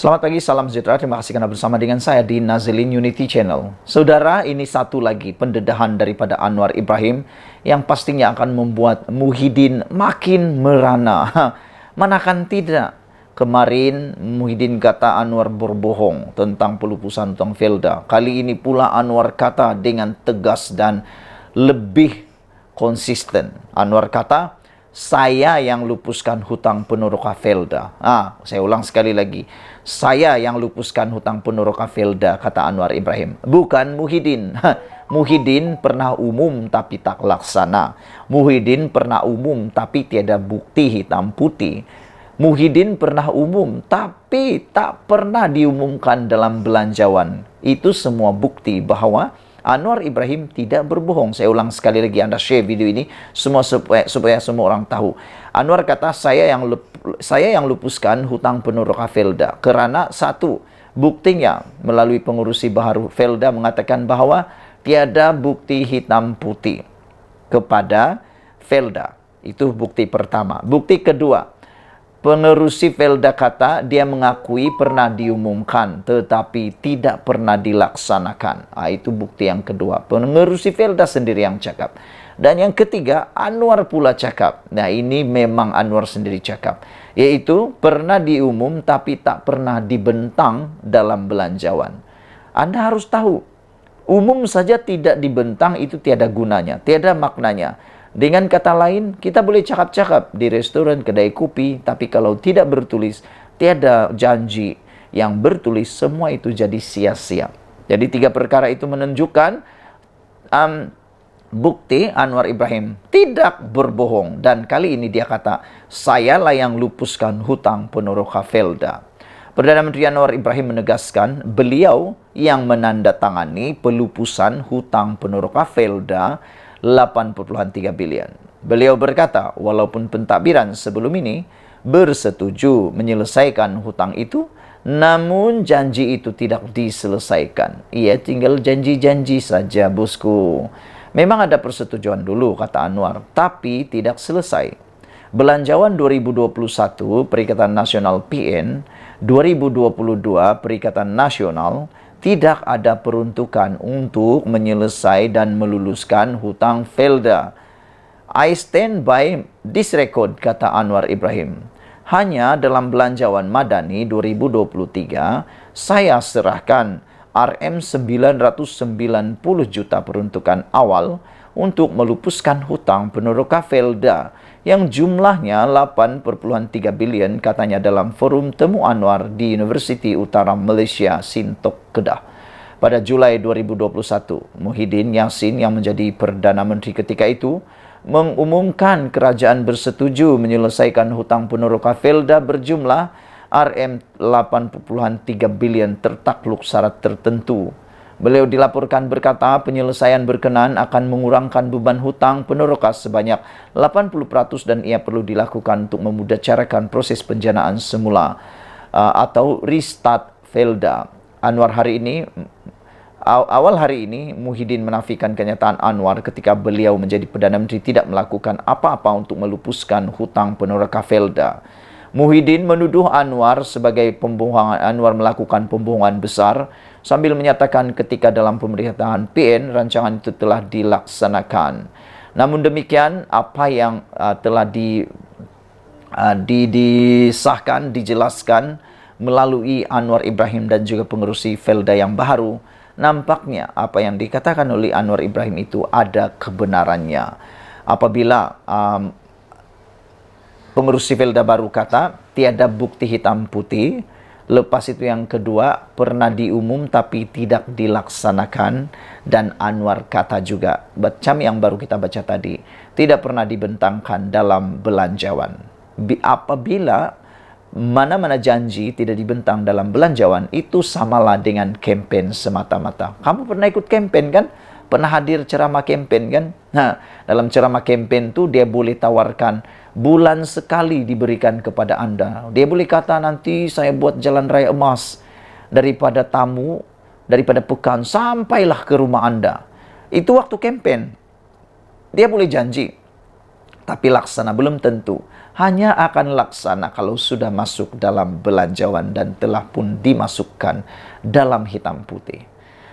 Selamat pagi, salam sejahtera. Terima kasih karena bersama dengan saya di Nazilin Unity Channel. Saudara, ini satu lagi pendedahan daripada Anwar Ibrahim yang pastinya akan membuat Muhyiddin makin merana. Manakan tidak? Kemarin Muhyiddin kata Anwar berbohong tentang pelupusan hutang Felda. Kali ini pula Anwar kata dengan tegas dan lebih konsisten. Anwar kata, saya yang lupuskan hutang Peneroka Felda. Saya ulang sekali lagi. Saya yang lupuskan hutang Peneroka Felda, kata Anwar Ibrahim. Bukan Muhyiddin. Muhyiddin pernah umum tapi tak laksana. Muhyiddin pernah umum tapi tiada bukti hitam putih. Muhyiddin pernah umum tapi tak pernah diumumkan dalam belanjawan. Itu semua bukti bahwa Anwar Ibrahim tidak berbohong. Saya ulang sekali lagi, Anda share video ini semua supaya semua orang tahu. Anwar kata, saya yang lupuskan hutang Peneroka Felda. Kerana satu, buktinya melalui pengurusi baharu Felda mengatakan bahwa tiada bukti hitam putih kepada Felda. Itu bukti pertama. Bukti kedua, pengerusi Felda kata dia mengakui pernah diumumkan tetapi tidak pernah dilaksanakan. Itu bukti yang kedua. Pengerusi Felda sendiri yang cakap. Dan yang ketiga, Anwar pula cakap. Nah, ini memang Anwar sendiri cakap. Yaitu pernah diumum tapi tak pernah dibentang dalam belanjawan. Anda harus tahu, umum saja tidak dibentang itu tiada gunanya, tiada maknanya. Dengan kata lain, kita boleh cakap-cakap di restoran, kedai kopi, tapi kalau tidak bertulis, tiada janji yang bertulis, semua itu jadi sia-sia. Jadi tiga perkara itu menunjukkan bukti Anwar Ibrahim tidak berbohong. Dan kali ini dia kata, sayalah yang lupuskan hutang Peneroka Felda. Perdana Menteri Anwar Ibrahim menegaskan, beliau yang menandatangani pelupusan hutang Peneroka Felda 8,3 bilion. Beliau berkata, walaupun pentadbiran sebelum ini bersetuju menyelesaikan hutang itu, namun janji itu tidak diselesaikan. Ia tinggal janji-janji saja, bosku. Memang ada persetujuan dulu, kata Anwar, tapi tidak selesai. Belanjawan 2021 Perikatan Nasional PN, 2022 Perikatan Nasional, tidak ada peruntukan untuk menyelesaikan dan meluluskan hutang Felda. I stand by this record, kata Anwar Ibrahim. Hanya dalam belanjawan Madani 2023, saya serahkan Rm990 juta peruntukan awal untuk melupuskan hutang Peneroka Felda yang jumlahnya 8,3 bilion, katanya dalam forum temu Anwar di Universiti Utara Malaysia, Sintok, Kedah. Pada Julai 2021, Muhyiddin Yassin yang menjadi Perdana Menteri ketika itu mengumumkan kerajaan bersetuju menyelesaikan hutang Peneroka Felda berjumlah Rm8,3 bilion tertakluk syarat tertentu. Beliau dilaporkan berkata penyelesaian berkenaan akan mengurangkan beban hutang Peneroka sebanyak 80% dan ia perlu dilakukan untuk memudahkan proses penjanaan semula atau restart Felda. Anwar hari ini, awal hari ini, Muhyiddin menafikan kenyataan Anwar ketika beliau menjadi Perdana Menteri tidak melakukan apa-apa untuk melupuskan hutang Peneroka Felda. Muhyiddin menuduh Anwar sebagai pembohongan. Anwar melakukan pembohongan besar sambil menyatakan ketika dalam pemerintahan PN rancangan itu telah dilaksanakan. Namun demikian, apa yang telah disahkan, dijelaskan melalui Anwar Ibrahim dan juga pengerusi Felda yang baru, nampaknya apa yang dikatakan oleh Anwar Ibrahim itu ada kebenarannya. Apabila pengerusi Felda baru kata, tiada bukti hitam putih. Lepas itu yang kedua, pernah diumum tapi tidak dilaksanakan. Dan Anwar kata juga, macam yang baru kita baca tadi, tidak pernah dibentangkan dalam belanjawan. Apabila mana-mana janji tidak dibentang dalam belanjawan, itu samalah dengan kempen semata-mata. Kamu pernah ikut kempen kan? Pernah hadir ceramah kempen kan? Nah, dalam ceramah kempen tu dia boleh tawarkan bulan sekali diberikan kepada Anda. Dia boleh kata nanti saya buat jalan raya emas daripada tamu, daripada pekan sampailah ke rumah Anda. Itu waktu kempen. Dia boleh janji. Tapi laksana belum tentu. hanya akan laksana kalau sudah masuk dalam belanjawan dan telah pun dimasukkan dalam hitam putih.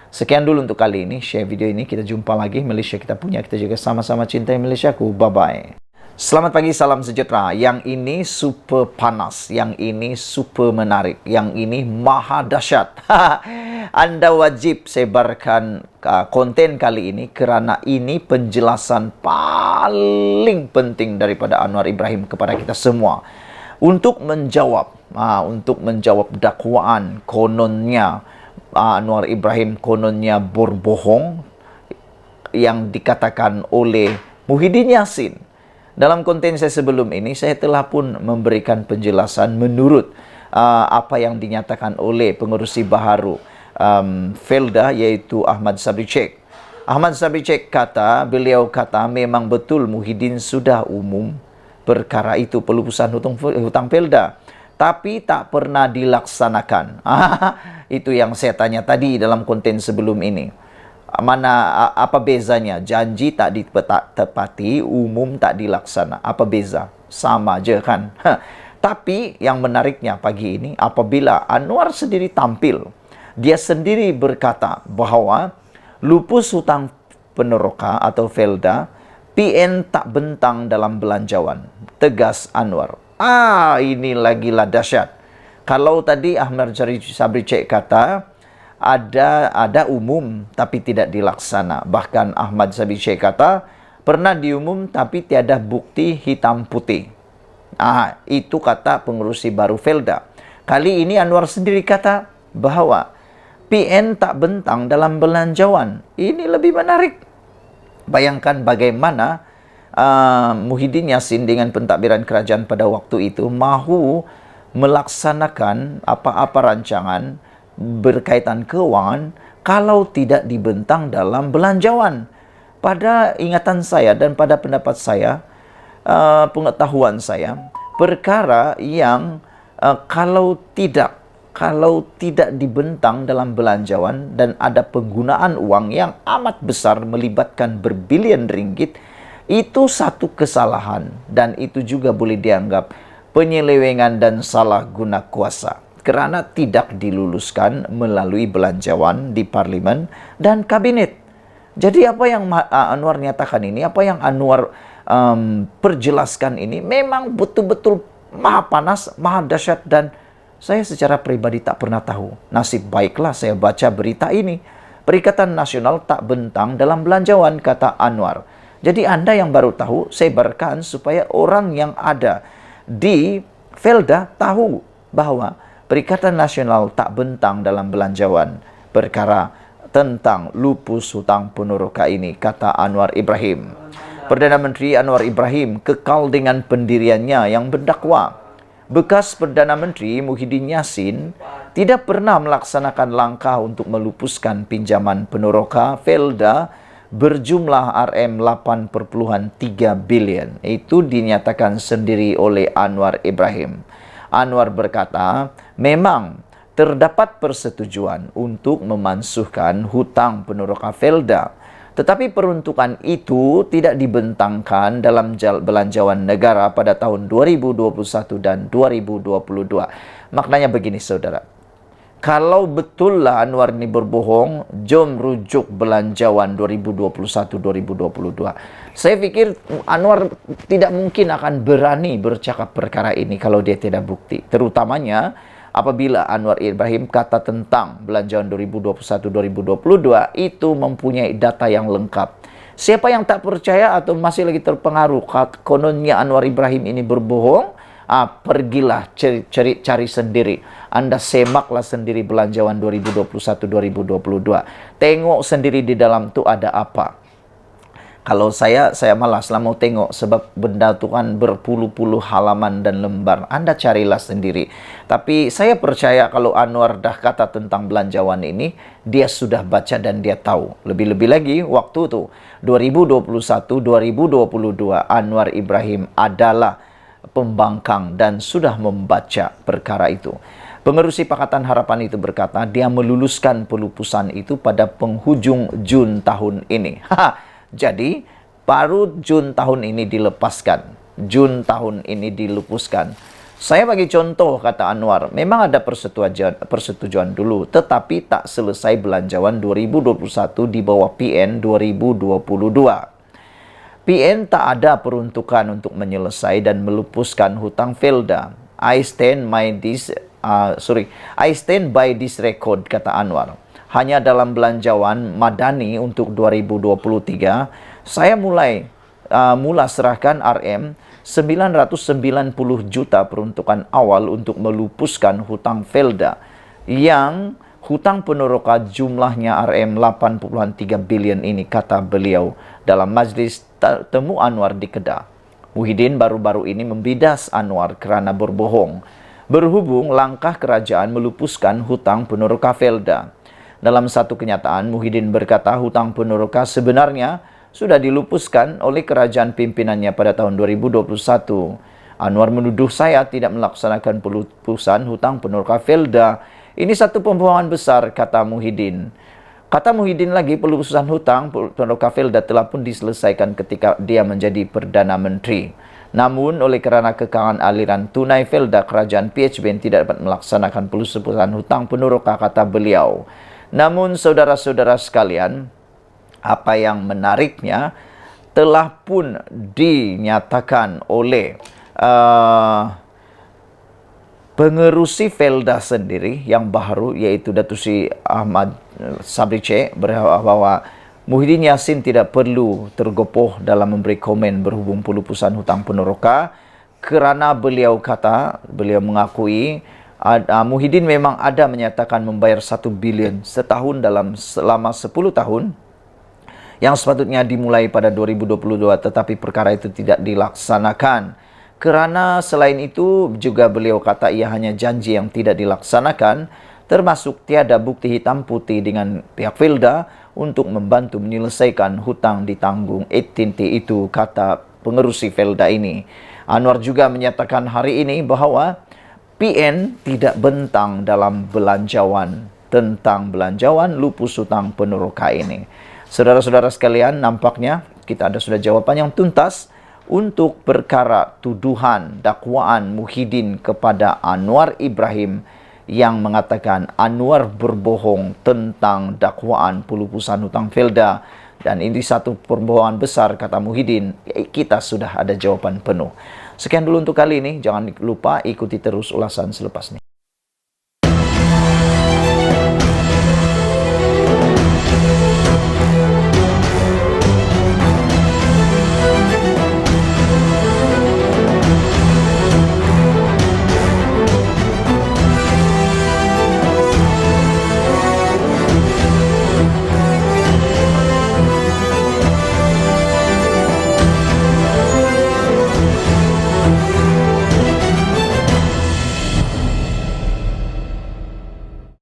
Sekian dulu untuk kali ini, share video ini. Kita jumpa lagi. Malaysia kita punya, kita juga sama-sama cintai Malaysiaku. Bye-bye. Selamat pagi, salam sejahtera. Yang ini super panas, yang ini super menarik, yang ini maha dahsyat. Anda wajib sebarkan konten kali ini kerana ini penjelasan paling penting daripada Anwar Ibrahim kepada kita semua. Untuk menjawab dakwaan kononnya Anwar Ibrahim kononnya berbohong yang dikatakan oleh Muhyiddin Yassin. Dalam konten saya sebelum ini, saya telah pun memberikan penjelasan menurut apa yang dinyatakan oleh pengerusi baharu Felda, iaitu Ahmad Sabri Sheikh. Ahmad Sabri Sheikh beliau kata memang betul Muhyiddin sudah umum perkara itu, pelupusan hutang Felda, tapi tak pernah dilaksanakan. Itu yang saya tanya tadi dalam konten sebelum ini. Apa bezanya? Janji tak ditepati, umum tak dilaksana. Apa beza? Sama aja kan? Tapi yang menariknya pagi ini, apabila Anwar sendiri tampil, dia sendiri berkata bahawa lupus hutang peneroka atau Felda, PN tak bentang dalam belanjawan. Tegas Anwar. Ini lagi lah dahsyat. Kalau tadi Ahmad Sabri Sheikh kata ada umum tapi tidak dilaksana. Bahkan Ahmad Sabri Sheikh kata pernah diumum tapi tiada bukti hitam putih. Itu kata pengurusi baru Felda. Kali ini Anwar sendiri kata bahawa PN tak bentang dalam belanjawan. Ini lebih menarik. Bayangkan bagaimana Muhyiddin Yassin dengan pentadbiran kerajaan pada waktu itu mahu melaksanakan apa-apa rancangan berkaitan keuangan kalau tidak dibentang dalam belanjawan. Pada ingatan saya dan pada pendapat saya, pengetahuan saya, perkara yang kalau tidak dibentang dalam belanjawan dan ada penggunaan uang yang amat besar melibatkan berbilion ringgit, itu satu kesalahan dan itu juga boleh dianggap penyelewengan dan salah guna kuasa kerana tidak diluluskan melalui belanjawan di parlimen dan kabinet. Jadi apa yang Anwar nyatakan ini, apa yang Anwar perjelaskan ini memang betul-betul maha panas, maha dahsyat, dan saya secara pribadi tak pernah tahu. Nasib baiklah saya baca berita ini. Perikatan Nasional tak bentang dalam belanjawan, kata Anwar. Jadi Anda yang baru tahu, sebarkan supaya orang yang ada di Felda tahu bahawa Perikatan Nasional tak bentang dalam belanjawan perkara tentang lupus hutang peneroka ini, kata Anwar Ibrahim. Perdana Menteri Anwar Ibrahim kekal dengan pendiriannya yang berdakwa. Bekas Perdana Menteri Muhyiddin Yassin tidak pernah melaksanakan langkah untuk melupuskan pinjaman peneroka Felda berjumlah RM8.3 bilion. Itu dinyatakan sendiri oleh Anwar Ibrahim. Anwar berkata, memang terdapat persetujuan untuk memansuhkan hutang peneroka Felda. Tetapi peruntukan itu tidak dibentangkan dalam belanjawan negara pada tahun 2021 dan 2022. Maknanya begini saudara. Kalau betullah Anwar ini berbohong, jom rujuk belanjawan 2021-2022. Saya pikir Anwar tidak mungkin akan berani bercakap perkara ini kalau dia tidak bukti. Terutamanya apabila Anwar Ibrahim kata tentang belanjawan 2021-2022 itu mempunyai data yang lengkap. Siapa yang tak percaya atau masih lagi terpengaruh kononnya Anwar Ibrahim ini berbohong, pergilah cari sendiri. Anda semaklah sendiri belanjawan 2021-2022. Tengok sendiri di dalam tu ada apa. Kalau saya malaslah mau tengok sebab benda tu kan berpuluh-puluh halaman dan lembar. Anda carilah sendiri. Tapi saya percaya kalau Anwar dah kata tentang belanjawan ini, dia sudah baca dan dia tahu. Lebih-lebih lagi waktu tu 2021-2022 Anwar Ibrahim adalah pembangkang dan sudah membaca perkara itu. Pengerusi Pakatan Harapan itu berkata dia meluluskan pelupusan itu pada penghujung Jun tahun ini. Jadi baru Jun tahun ini dilepaskan. Jun tahun ini dilupuskan. Saya bagi contoh, kata Anwar, memang ada persetujuan dulu, tetapi tak selesai belanjawan 2021 di bawah PN 2022. PN tak ada peruntukan untuk menyelesai dan melupuskan hutang Felda. I stand by this record, kata Anwar. Hanya dalam belanjawan Madani untuk 2023, saya mula serahkan RM 990 juta peruntukan awal untuk melupuskan hutang Felda yang hutang peneroka jumlahnya RM 8.3 bilion ini, kata beliau dalam majlis temu Anwar di Kedah. Muhyiddin baru-baru ini membidas Anwar kerana berbohong berhubung langkah kerajaan melupuskan hutang peneroka Felda. Dalam satu kenyataan, Muhyiddin berkata hutang peneroka sebenarnya sudah dilupuskan oleh kerajaan pimpinannya pada tahun 2021. Anwar menuduh saya tidak melaksanakan pelupusan hutang peneroka Felda. Ini satu pembohongan besar, kata Muhyiddin. Kata Muhyiddin lagi, pelupusan hutang peneroka Felda telah pun diselesaikan ketika dia menjadi Perdana Menteri. Namun, oleh kerana kekalangan aliran tunai Felda, kerajaan PHBN tidak dapat melaksanakan pelupusan hutang peneroka, kata beliau. Namun, saudara-saudara sekalian, apa yang menariknya telah pun dinyatakan oleh pengerusi Felda sendiri yang baru, yaitu Datuk Seri Ahmad Sabri Cek, bahwa Muhyiddin Yassin tidak perlu tergopoh dalam memberi komen berhubung pelupusan hutang peneroka kerana beliau mengakui Muhyiddin memang ada menyatakan membayar 1 bilion setahun selama 10 tahun yang sepatutnya dimulai pada 2022, tetapi perkara itu tidak dilaksanakan. Kerana selain itu juga beliau kata ia hanya janji yang tidak dilaksanakan, termasuk tiada bukti hitam putih dengan pihak Felda untuk membantu menyelesaikan hutang ditanggung 18T itu, kata pengerusi Felda ini. Anwar juga menyatakan hari ini bahawa PN tidak bentang dalam belanjawan tentang belanjawan lupus hutang peneroka ini. Saudara-saudara sekalian, nampaknya kita sudah jawapan yang tuntas untuk perkara tuduhan dakwaan Muhyiddin kepada Anwar Ibrahim yang mengatakan Anwar berbohong tentang dakwaan pelupusan hutang Felda. Dan ini satu perbohongan besar, kata Muhyiddin. Kita sudah ada jawapan penuh. Sekian dulu untuk kali ini. Jangan lupa ikuti terus ulasan selepas ini.